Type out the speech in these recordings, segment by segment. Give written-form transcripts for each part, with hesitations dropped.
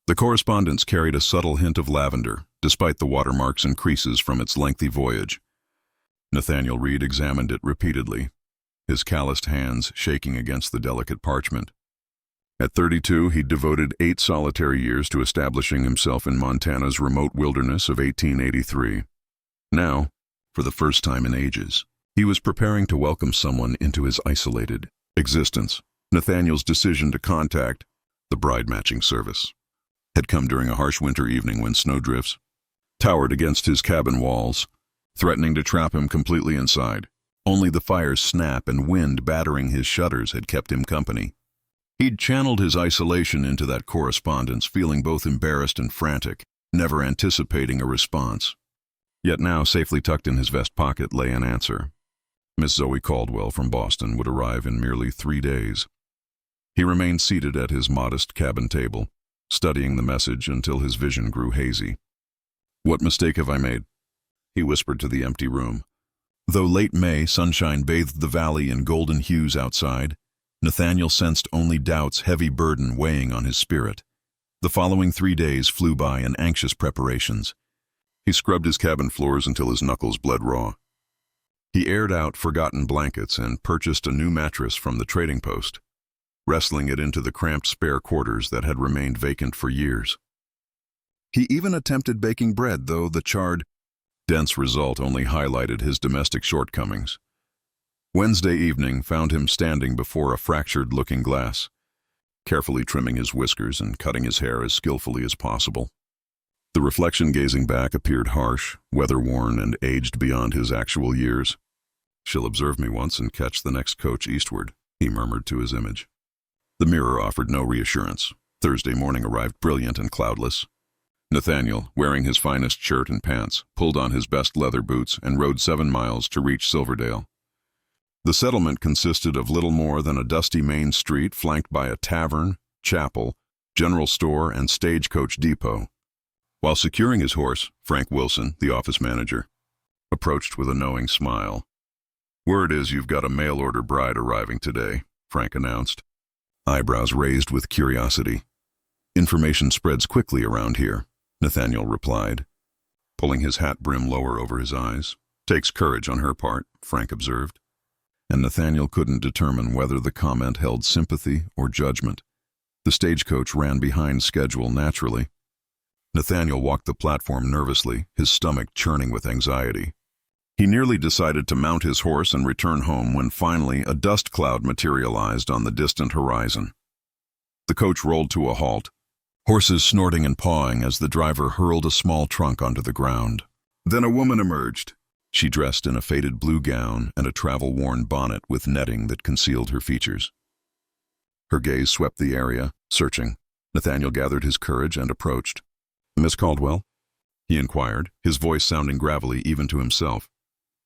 The correspondence carried a subtle hint of lavender, despite the watermarks and creases from its lengthy voyage. Nathaniel Reed examined it repeatedly, his calloused hands shaking against the delicate parchment. At 32, he'd devoted 8 solitary years to establishing himself in Montana's remote wilderness of 1883. Now, for the first time in ages, he was preparing to welcome someone into his isolated existence. Nathaniel's decision to contact the bride matching service had come during a harsh winter evening when snowdrifts towered against his cabin walls, threatening to trap him completely inside. Only the fire's snap and wind battering his shutters had kept him company. He'd channeled his isolation into that correspondence, feeling both embarrassed and frantic, never anticipating a response. Yet now, safely tucked in his vest pocket, lay an answer. Miss Zoe Caldwell from Boston would arrive in merely 3 days. He remained seated at his modest cabin table, studying the message until his vision grew hazy. "What mistake have I made?" he whispered to the empty room. Though late May sunshine bathed the valley in golden hues outside, Nathaniel sensed only doubt's heavy burden weighing on his spirit. The following 3 days flew by in anxious preparations. He scrubbed his cabin floors until his knuckles bled raw. He aired out forgotten blankets and purchased a new mattress from the trading post, wrestling it into the cramped spare quarters that had remained vacant for years. He even attempted baking bread, though the charred, dense result only highlighted his domestic shortcomings. Wednesday evening found him standing before a fractured looking-glass, carefully trimming his whiskers and cutting his hair as skillfully as possible. The reflection gazing back appeared harsh, weather-worn, and aged beyond his actual years. "She'll observe me once and catch the next coach eastward," he murmured to his image. The mirror offered no reassurance. Thursday morning arrived brilliant and cloudless. Nathaniel, wearing his finest shirt and pants, pulled on his best leather boots and rode 7 miles to reach Silverdale. The settlement consisted of little more than a dusty main street flanked by a tavern, chapel, general store, and stagecoach depot. While securing his horse, Frank Wilson, the office manager, approached with a knowing smile. "Word is you've got a mail-order bride arriving today," Frank announced, eyebrows raised with curiosity. "Information spreads quickly around here," Nathaniel replied, pulling his hat brim lower over his eyes. "Takes courage on her part," Frank observed. And Nathaniel couldn't determine whether the comment held sympathy or judgment. The stagecoach ran behind schedule naturally. Nathaniel walked the platform nervously, his stomach churning with anxiety. He nearly decided to mount his horse and return home when finally a dust cloud materialized on the distant horizon. The coach rolled to a halt, horses snorting and pawing as the driver hurled a small trunk onto the ground. Then a woman emerged. She dressed in a faded blue gown and a travel-worn bonnet with netting that concealed her features. Her gaze swept the area, searching. Nathaniel gathered his courage and approached. "Miss Caldwell?" he inquired, his voice sounding gravelly even to himself.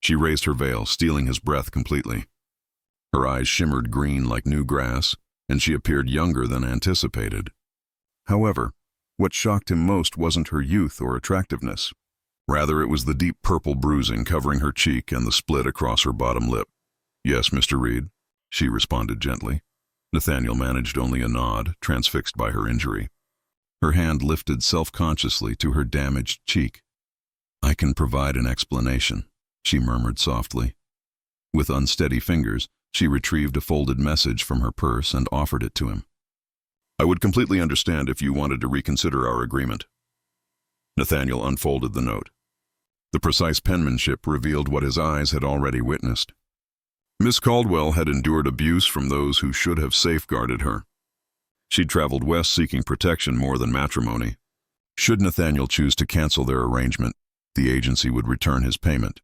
She raised her veil, stealing his breath completely. Her eyes shimmered green like new grass, and she appeared younger than anticipated. However, what shocked him most wasn't her youth or attractiveness. Rather, it was the deep purple bruising covering her cheek and the split across her bottom lip. "Yes, Mr. Reed," she responded gently. Nathaniel managed only a nod, transfixed by her injury. Her hand lifted self-consciously to her damaged cheek. "I can provide an explanation," she murmured softly. With unsteady fingers, she retrieved a folded message from her purse and offered it to him. "I would completely understand if you wanted to reconsider our agreement." Nathaniel unfolded the note. The precise penmanship revealed what his eyes had already witnessed. Miss Caldwell had endured abuse from those who should have safeguarded her. She'd traveled west seeking protection more than matrimony. Should Nathaniel choose to cancel their arrangement, the agency would return his payment.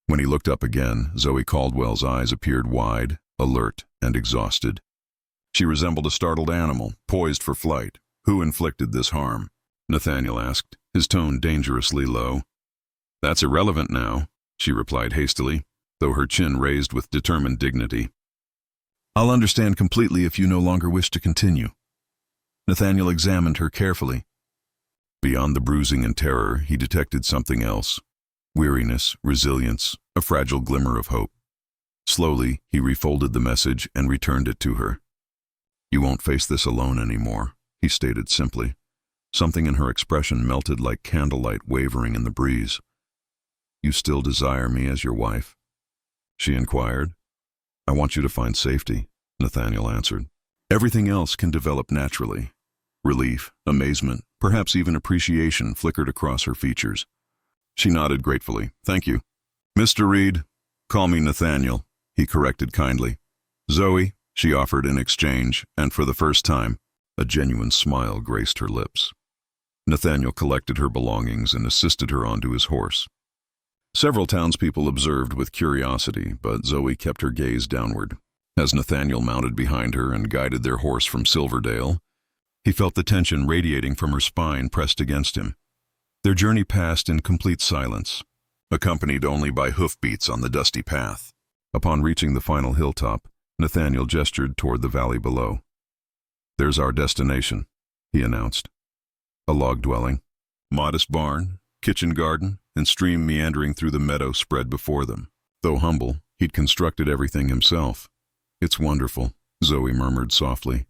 When he looked up again, Zoe Caldwell's eyes appeared wide, alert, and exhausted. She resembled a startled animal, poised for flight. "Who inflicted this harm?" Nathaniel asked, his tone dangerously low. "That's irrelevant now," she replied hastily, though her chin raised with determined dignity. "I'll understand completely if you no longer wish to continue." Nathaniel examined her carefully. Beyond the bruising and terror, he detected something else. Weariness, resilience, a fragile glimmer of hope. Slowly, he refolded the message and returned it to her. "You won't face this alone anymore," he stated simply. Something in her expression melted like candlelight wavering in the breeze. "You still desire me as your wife?" she inquired. "I want you to find safety," Nathaniel answered. "Everything else can develop naturally." Relief, amazement, perhaps even appreciation flickered across her features. She nodded gratefully. "Thank you." "Mr. Reed, call me Nathaniel," he corrected kindly. "Zoe," she offered in exchange, and for the first time, a genuine smile graced her lips. Nathaniel collected her belongings and assisted her onto his horse. Several townspeople observed with curiosity, but Zoe kept her gaze downward. As Nathaniel mounted behind her and guided their horse from Silverdale, he felt the tension radiating from her spine pressed against him. Their journey passed in complete silence, accompanied only by hoofbeats on the dusty path. Upon reaching the final hilltop, Nathaniel gestured toward the valley below. "There's our destination," he announced. A log dwelling, modest barn, kitchen garden, and stream meandering through the meadow spread before them. Though humble, he'd constructed everything himself. "It's wonderful," Zoe murmured softly.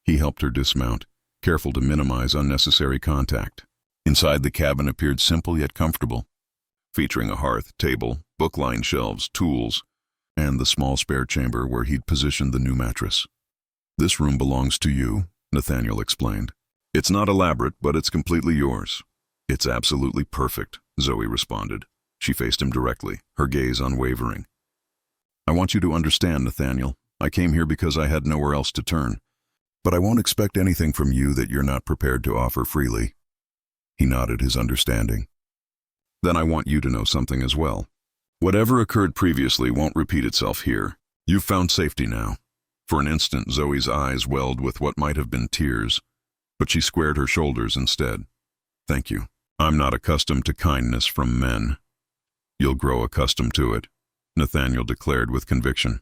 He helped her dismount, careful to minimize unnecessary contact. Inside, the cabin appeared simple yet comfortable, featuring a hearth, table, book-lined shelves, tools, and the small spare chamber where he'd positioned the new mattress. "This room belongs to you," Nathaniel explained. "It's not elaborate, but it's completely yours." "It's absolutely perfect," Zoe responded. She faced him directly, her gaze unwavering. "I want you to understand, Nathaniel. I came here because I had nowhere else to turn. But I won't expect anything from you that you're not prepared to offer freely." He nodded his understanding. "Then I want you to know something as well. Whatever occurred previously won't repeat itself here. You've found safety now." For an instant, Zoe's eyes welled with what might have been tears, but she squared her shoulders instead. "Thank you. I'm not accustomed to kindness from men." "You'll grow accustomed to it," Nathaniel declared with conviction.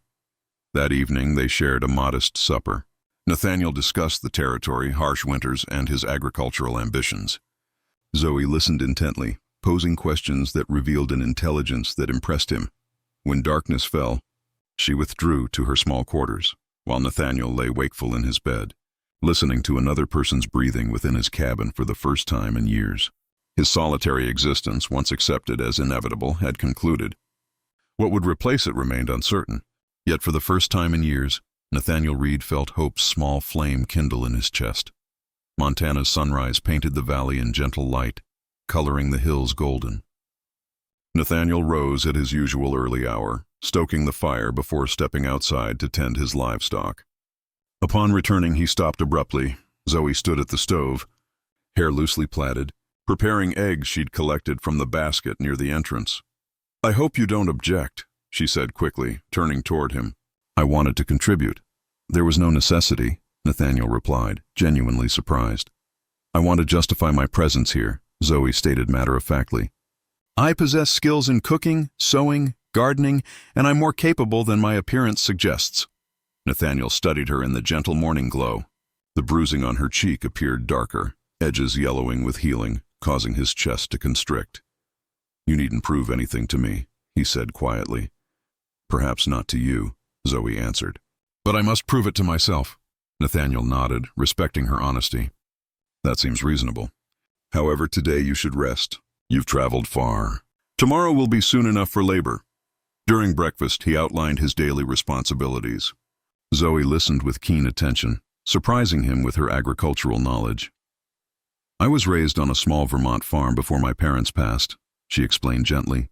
That evening, they shared a modest supper. Nathaniel discussed the territory, harsh winters, and his agricultural ambitions. Zoe listened intently, posing questions that revealed an intelligence that impressed him. When darkness fell, she withdrew to her small quarters, while Nathaniel lay wakeful in his bed, listening to another person's breathing within his cabin for the first time in years. His solitary existence, once accepted as inevitable, had concluded. What would replace it remained uncertain. Yet for the first time in years, Nathaniel Reed felt hope's small flame kindle in his chest. Montana's sunrise painted the valley in gentle light, coloring the hills golden. Nathaniel rose at his usual early hour, stoking the fire before stepping outside to tend his livestock. Upon returning, he stopped abruptly. Zoe stood at the stove, hair loosely plaited, preparing eggs she'd collected from the basket near the entrance. "I hope you don't object," she said quickly, turning toward him. "I wanted to contribute." "There was no necessity," Nathaniel replied, genuinely surprised. "I want to justify my presence here," Zoe stated matter-of-factly. "I possess skills in cooking, sewing, gardening, and I'm more capable than my appearance suggests." Nathaniel studied her in the gentle morning glow. The bruising on her cheek appeared darker, edges yellowing with healing, causing his chest to constrict. "You needn't prove anything to me," he said quietly. "Perhaps not to you," Zoe answered. "But I must prove it to myself." Nathaniel nodded, respecting her honesty. "That seems reasonable. However, today you should rest. You've traveled far. Tomorrow will be soon enough for labor." During breakfast, he outlined his daily responsibilities. Zoe listened with keen attention, surprising him with her agricultural knowledge. "I was raised on a small Vermont farm before my parents passed," she explained gently.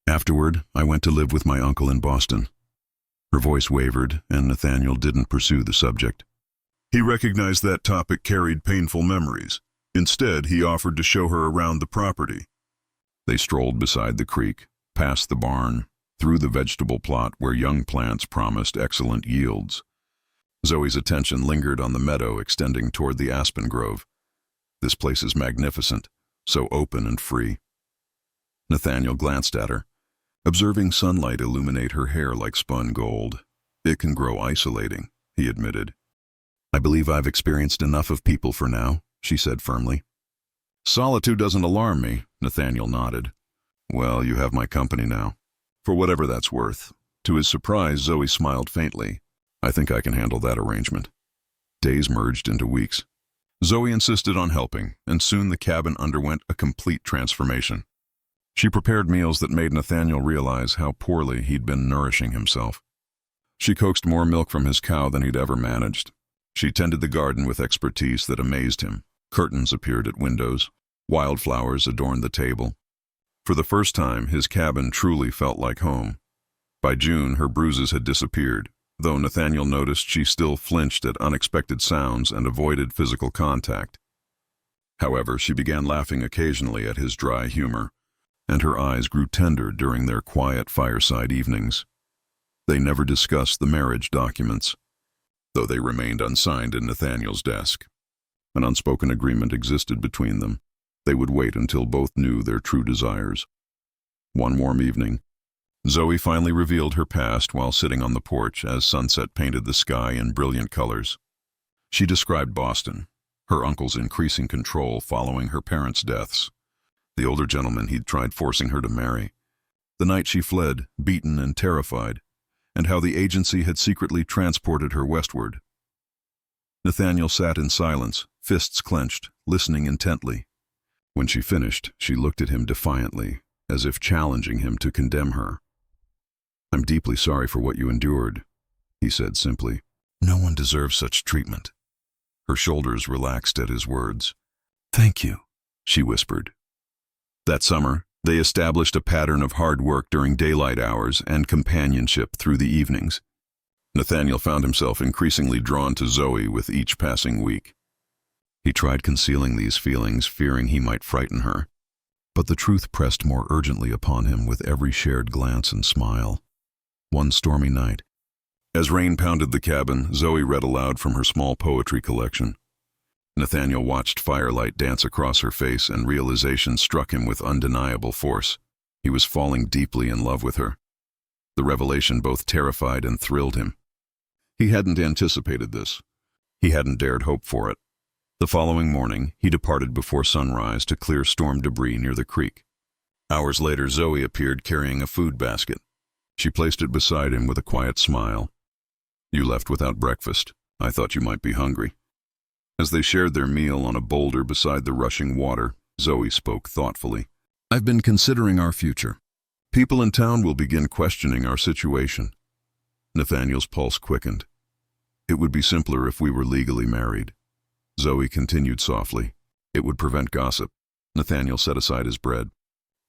"Afterward, I went to live with my uncle in Boston." Her voice wavered, and Nathaniel didn't pursue the subject. He recognized that topic carried painful memories. Instead, he offered to show her around the property. They strolled beside the creek, past the barn, through the vegetable plot where young plants promised excellent yields. Zoe's attention lingered on the meadow extending toward the aspen grove. "This place is magnificent, so open and free." Nathaniel glanced at her, observing sunlight illuminate her hair like spun gold. "It can grow isolating," he admitted. "I believe I've experienced enough of people for now," she said firmly. "Solitude doesn't alarm me," Nathaniel nodded. "Well, you have my company now, for whatever that's worth." To his surprise, Zoe smiled faintly. "I think I can handle that arrangement." Days merged into weeks. Zoe insisted on helping, and soon the cabin underwent a complete transformation. She prepared meals that made Nathaniel realize how poorly he'd been nourishing himself. She coaxed more milk from his cow than he'd ever managed. She tended the garden with expertise that amazed him. Curtains appeared at windows. Wildflowers adorned the table. For the first time, his cabin truly felt like home. By June, her bruises had disappeared, though Nathaniel noticed she still flinched at unexpected sounds and avoided physical contact. However, she began laughing occasionally at his dry humor, and her eyes grew tender during their quiet fireside evenings. They never discussed the marriage documents, though they remained unsigned in Nathaniel's desk. An unspoken agreement existed between them. They would wait until both knew their true desires. One warm evening, Zoe finally revealed her past while sitting on the porch as sunset painted the sky in brilliant colors. She described Boston, her uncle's increasing control following her parents' deaths, the older gentleman he'd tried forcing her to marry, the night she fled, beaten and terrified, and how the agency had secretly transported her westward. Nathaniel sat in silence, fists clenched, listening intently. When she finished, she looked at him defiantly, as if challenging him to condemn her. "I'm deeply sorry for what you endured," he said simply. "No one deserves such treatment." Her shoulders relaxed at his words. "Thank you," she whispered. That summer, they established a pattern of hard work during daylight hours and companionship through the evenings. Nathaniel found himself increasingly drawn to Zoe with each passing week. He tried concealing these feelings, fearing he might frighten her, but the truth pressed more urgently upon him with every shared glance and smile. One stormy night, as rain pounded the cabin, Zoe read aloud from her small poetry collection. Nathaniel watched firelight dance across her face, and realization struck him with undeniable force. He was falling deeply in love with her. The revelation both terrified and thrilled him. He hadn't anticipated this. He hadn't dared hope for it. The following morning, he departed before sunrise to clear storm debris near the creek. Hours later, Zoe appeared carrying a food basket. She placed it beside him with a quiet smile. "You left without breakfast. I thought you might be hungry." As they shared their meal on a boulder beside the rushing water, Zoe spoke thoughtfully. "I've been considering our future. People in town will begin questioning our situation." Nathaniel's pulse quickened. "It would be simpler if we were legally married." Zoe continued softly. "It would prevent gossip." Nathaniel set aside his bread.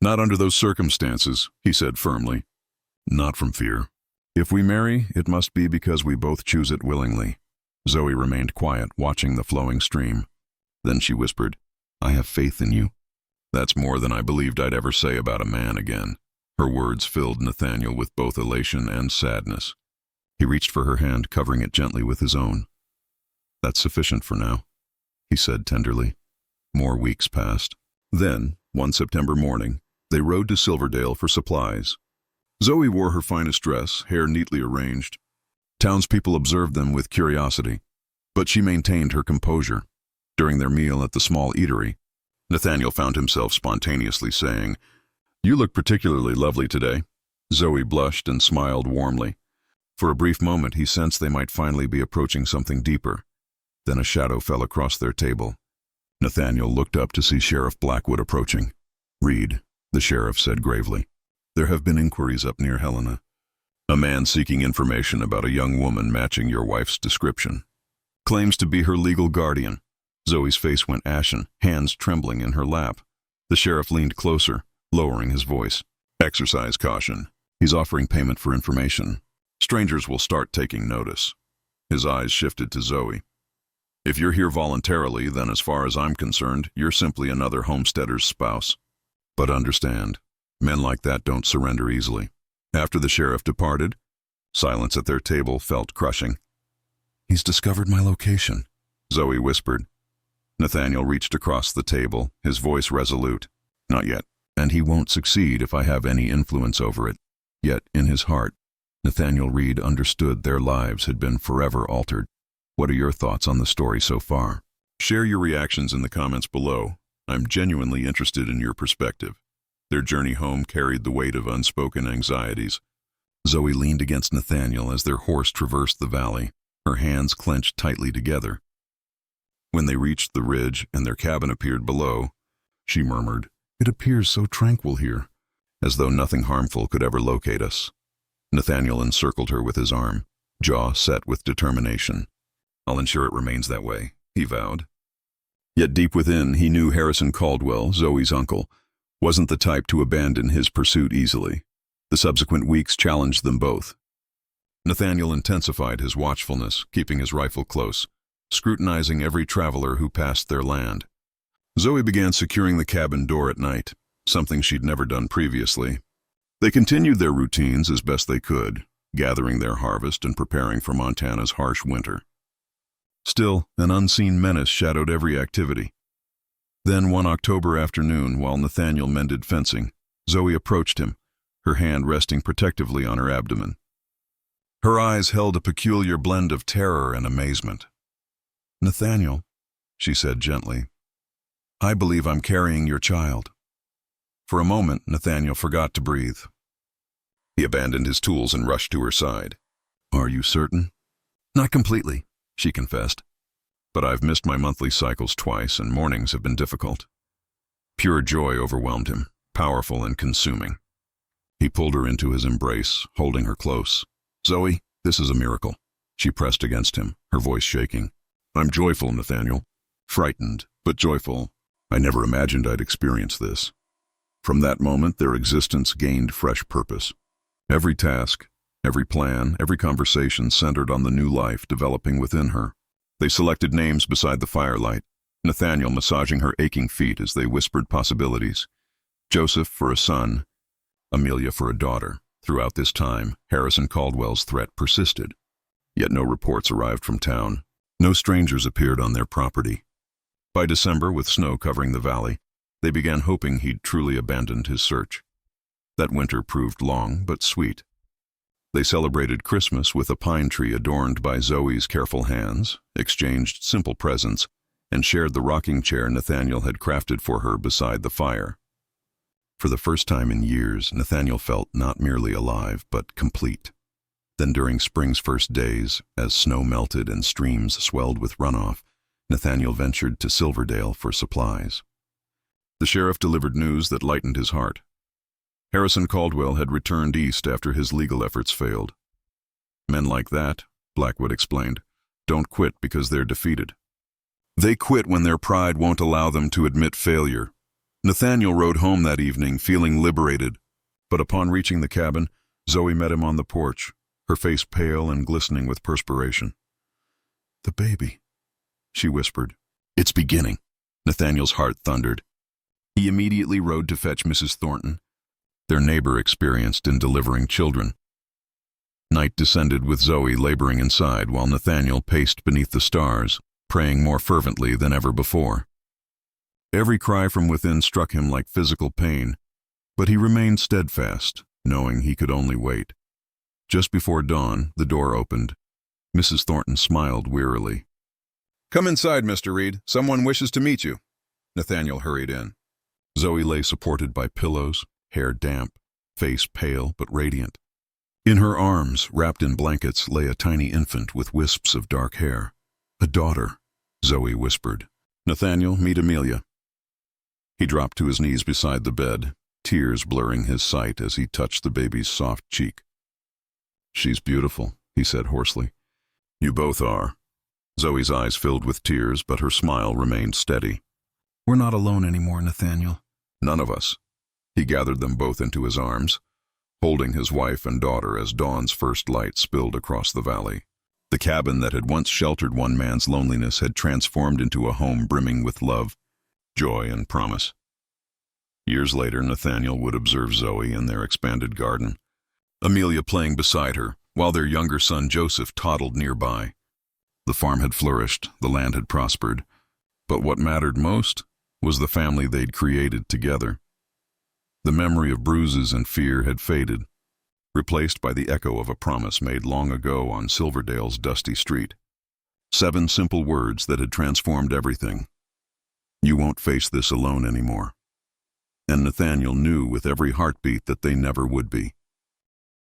"Not under those circumstances," he said firmly. "Not from fear. If we marry, it must be because we both choose it willingly." Zoe remained quiet, watching the flowing stream. Then she whispered, "I have faith in you." "That's more than I believed I'd ever say about a man again." Her words filled Nathaniel with both elation and sadness. He reached for her hand, covering it gently with his own. "That's sufficient for now," he said tenderly. More weeks passed. Then, one September morning, they rode to Silverdale for supplies. Zoe wore her finest dress, hair neatly arranged. Townspeople observed them with curiosity, but she maintained her composure. During their meal at the small eatery, Nathaniel found himself spontaneously saying, "You look particularly lovely today." Zoe blushed and smiled warmly. For a brief moment, he sensed they might finally be approaching something deeper. Then a shadow fell across their table. Nathaniel looked up to see Sheriff Blackwood approaching. "Reed," the sheriff said gravely, "there have been inquiries up near Helena. A man seeking information about a young woman matching your wife's description. Claims to be her legal guardian." Zoe's face went ashen, hands trembling in her lap. The sheriff leaned closer, lowering his voice. "Exercise caution. He's offering payment for information. Strangers will start taking notice." His eyes shifted to Zoe. "If you're here voluntarily, then as far as I'm concerned, you're simply another homesteader's spouse. But understand, men like that don't surrender easily." After the sheriff departed, silence at their table felt crushing. "He's discovered my location," Zoe whispered. Nathaniel reached across the table, his voice resolute. "Not yet, and he won't succeed if I have any influence over it." Yet, in his heart, Nathaniel Reed understood their lives had been forever altered. What are your thoughts on the story so far? Share your reactions in the comments below. I'm genuinely interested in your perspective. Their journey home carried the weight of unspoken anxieties. Zoe leaned against Nathaniel as their horse traversed the valley, her hands clenched tightly together. When they reached the ridge and their cabin appeared below, she murmured, "It appears so tranquil here, as though nothing harmful could ever locate us." Nathaniel encircled her with his arm, jaw set with determination. "I'll ensure it remains that way," he vowed. Yet deep within, he knew Harrison Caldwell, Zoe's uncle, wasn't the type to abandon his pursuit easily. The subsequent weeks challenged them both. Nathaniel intensified his watchfulness, keeping his rifle close, scrutinizing every traveler who passed their land. Zoe began securing the cabin door at night, something she'd never done previously. They continued their routines as best they could, gathering their harvest and preparing for Montana's harsh winter. Still, an unseen menace shadowed every activity. Then one October afternoon, while Nathaniel mended fencing, Zoe approached him, her hand resting protectively on her abdomen. Her eyes held a peculiar blend of terror and amazement. "Nathaniel," she said gently, "I believe I'm carrying your child." For a moment, Nathaniel forgot to breathe. He abandoned his tools and rushed to her side. "Are you certain?" "Not completely," she confessed. "But I've missed my monthly cycles twice, and mornings have been difficult." Pure joy overwhelmed him, powerful and consuming. He pulled her into his embrace, holding her close. "Zoe, this is a miracle." She pressed against him, her voice shaking. "I'm joyful, Nathaniel. Frightened, but joyful. I never imagined I'd experience this." From that moment, their existence gained fresh purpose. Every task, every plan, every conversation centered on the new life developing within her. They selected names beside the firelight, Nathaniel massaging her aching feet as they whispered possibilities. Joseph for a son, Amelia for a daughter. Throughout this time, Harrison Caldwell's threat persisted. Yet no reports arrived from town. No strangers appeared on their property. By December, with snow covering the valley, they began hoping he'd truly abandoned his search. That winter proved long but sweet. They celebrated Christmas with a pine tree adorned by Zoe's careful hands, exchanged simple presents, and shared the rocking chair Nathaniel had crafted for her beside the fire. For the first time in years, Nathaniel felt not merely alive, but complete. Then during spring's first days, as snow melted and streams swelled with runoff, Nathaniel ventured to Silverdale for supplies. The sheriff delivered news that lightened his heart. Harrison Caldwell had returned east after his legal efforts failed. "Men like that," Blackwood explained, "don't quit because they're defeated. They quit when their pride won't allow them to admit failure." Nathaniel rode home that evening, feeling liberated. But upon reaching the cabin, Zoe met him on the porch, her face pale and glistening with perspiration. "The baby," she whispered. "It's beginning." Nathaniel's heart thundered. He immediately rode to fetch Mrs. Thornton, their neighbor experienced in delivering children. Night descended with Zoe laboring inside while Nathaniel paced beneath the stars, praying more fervently than ever before. Every cry from within struck him like physical pain, but he remained steadfast, knowing he could only wait. Just before dawn, the door opened. Mrs. Thornton smiled wearily. "Come inside, Mr. Reed. Someone wishes to meet you." Nathaniel hurried in. Zoe lay supported by pillows, hair damp, face pale but radiant. In her arms, wrapped in blankets, lay a tiny infant with wisps of dark hair. "A daughter," Zoe whispered. "Nathaniel, meet Amelia." He dropped to his knees beside the bed, tears blurring his sight as he touched the baby's soft cheek. "She's beautiful," he said hoarsely. "You both are." Zoe's eyes filled with tears, but her smile remained steady. "We're not alone anymore, Nathaniel." "None of us." He gathered them both into his arms, holding his wife and daughter as dawn's first light spilled across the valley. The cabin that had once sheltered one man's loneliness had transformed into a home brimming with love, joy, and promise. Years later, Nathaniel would observe Zoe in their expanded garden, Amelia playing beside her, while their younger son Joseph toddled nearby. The farm had flourished, the land had prospered, but what mattered most was the family they'd created together. The memory of bruises and fear had faded, replaced by the echo of a promise made long ago on Silverdale's dusty street. 7 simple words that had transformed everything. "You won't face this alone anymore." And Nathaniel knew with every heartbeat that they never would be.